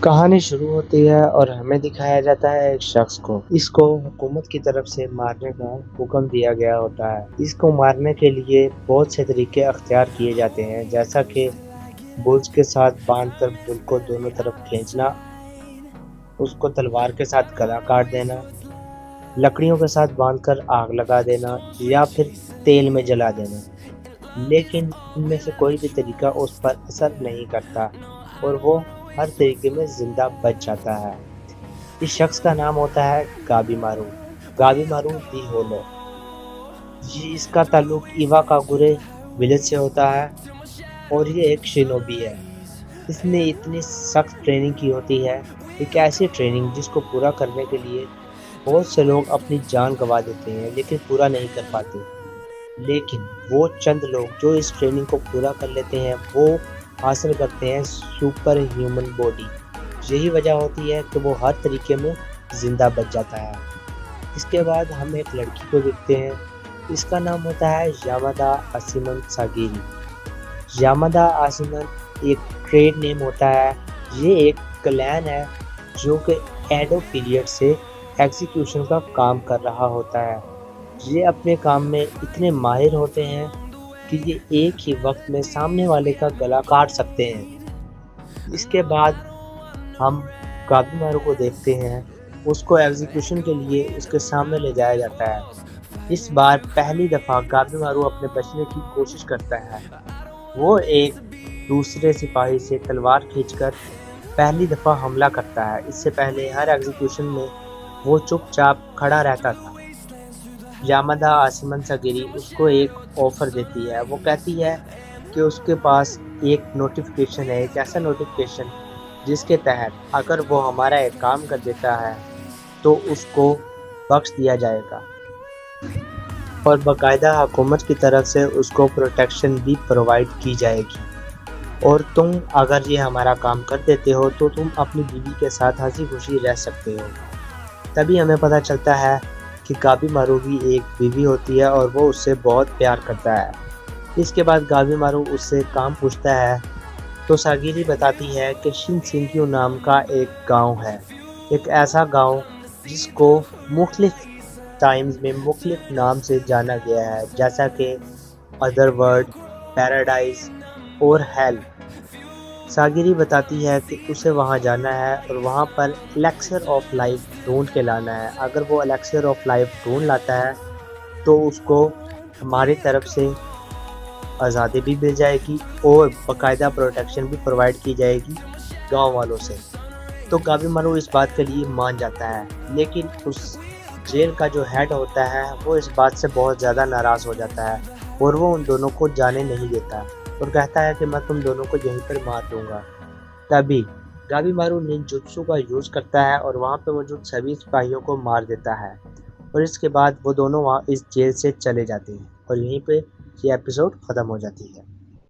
کہانی شروع ہوتی ہے اور ہمیں دکھایا جاتا ہے ایک شخص کو۔ اس کو حکومت کی طرف سے مارنے کا حکم دیا گیا ہوتا ہے۔ اس کو مارنے کے لیے بہت سے طریقے اختیار کیے جاتے ہیں، جیسا کہ بلز کے ساتھ باندھ کر بل کو دونوں طرف کھینچنا، اس کو تلوار کے ساتھ گلا کاٹ دینا، لکڑیوں کے ساتھ باندھ کر آگ لگا دینا یا پھر تیل میں جلا دینا۔ لیکن ان میں سے کوئی بھی طریقہ اس پر اثر نہیں کرتا اور وہ ہر طریقے میں زندہ بچ جاتا ہے۔ اس شخص کا نام ہوتا ہے گابی مارو، گابی مارو دی ہولو۔ اس کا تعلق ایوا کاگورے ولیج سے ہوتا ہے اور یہ ایک شینوبی ہے۔ اس نے اتنی سخت ٹریننگ کی ہوتی ہے، ایک ایسی ٹریننگ جس کو پورا کرنے کے لیے بہت سے لوگ اپنی جان گنوا دیتے ہیں لیکن پورا نہیں کر پاتے۔ لیکن وہ چند لوگ جو اس ٹریننگ کو پورا کر لیتے ہیں وہ حاصل کرتے ہیں سپر ہیومن باڈی۔ یہی وجہ ہوتی ہے کہ وہ ہر طریقے میں زندہ بچ جاتا ہے۔ اس کے بعد ہم ایک لڑکی کو دیکھتے ہیں، اس کا نام ہوتا ہے یامادا آسیمن ساگیری۔ یامادا آسیمن ایک ٹریڈ نیم ہوتا ہے۔ یہ ایک کلین ہے جو کہ ایڈو پیریڈ سے ایگزیکیوشن کا کام کر رہا ہوتا ہے۔ یہ اپنے کام میں اتنے ماہر ہوتے ہیں کہ یہ ایک ہی وقت میں سامنے والے کا گلا کاٹ سکتے ہیں۔ اس کے بعد ہم گابی مارو کو دیکھتے ہیں، اس کو ایگزیکیوشن کے لیے اس کے سامنے لے جایا جاتا ہے۔ اس بار پہلی دفعہ گابی مارو اپنے بچنے کی کوشش کرتا ہے۔ وہ ایک دوسرے سپاہی سے تلوار کھینچ کر پہلی دفعہ حملہ کرتا ہے۔ اس سے پہلے ہر ایگزیکیوشن میں وہ چپ چاپ کھڑا رہتا تھا۔ یامادا آسیمن ساگیری اس کو ایک آفر دیتی ہے۔ وہ کہتی ہے کہ اس کے پاس ایک نوٹیفیکیشن ہے، ایک ایسا نوٹیفیکیشن جس کے تحت اگر وہ ہمارا ایک کام کر دیتا ہے تو اس کو بخش دیا جائے گا اور باقاعدہ حکومت کی طرف سے اس کو پروٹیکشن بھی پرووائڈ کی جائے گی، اور تم اگر یہ ہمارا کام کر دیتے ہو تو تم اپنی بیوی کے ساتھ ہنسی خوشی رہ سکتے ہو۔ تبھی ہمیں پتہ چلتا ہے کہ گابی مارو بھی ایک بیوی ہوتی ہے اور وہ اس سے بہت پیار کرتا ہے۔ اس کے بعد گابی مارو اس سے کام پوچھتا ہے تو ساگیری بتاتی ہے کہ شنسینکیو نام کا ایک گاؤں ہے، ایک ایسا گاؤں جس کو مختلف ٹائمز میں مختلف نام سے جانا گیا ہے، جیسا کہ ادر ورلڈ، پیراڈائز اور ہیل۔ ساگیری بتاتی ہے کہ اسے وہاں جانا ہے اور وہاں پر الیکسر آف لائف ڈھونڈ کے لانا ہے۔ اگر وہ الیکسر آف لائف ڈھونڈ لاتا ہے تو اس کو ہماری طرف سے آزادی بھی مل جائے گی اور باقاعدہ پروٹیکشن بھی پرووائڈ کی جائے گی گاؤں والوں سے۔ تو گابی مارو اس بات کے لیے مان جاتا ہے، لیکن اس جیل کا جو ہیڈ ہوتا ہے وہ اس بات سے بہت زیادہ ناراض ہو جاتا ہے اور وہ ان دونوں کو جانے نہیں دیتا اور کہتا ہے کہ میں تم دونوں کو یہیں پر مار دوں گا۔ تبھی گابی مارو ننجوتسو کا یوز کرتا ہے اور وہاں پہ موجود سبھی سپاہیوں کو مار دیتا ہے، اور اس کے بعد وہ دونوں وہاں اس جیل سے چلے جاتے ہیں اور یہیں پہ یہ ایپیسوڈ ختم ہو جاتی ہے۔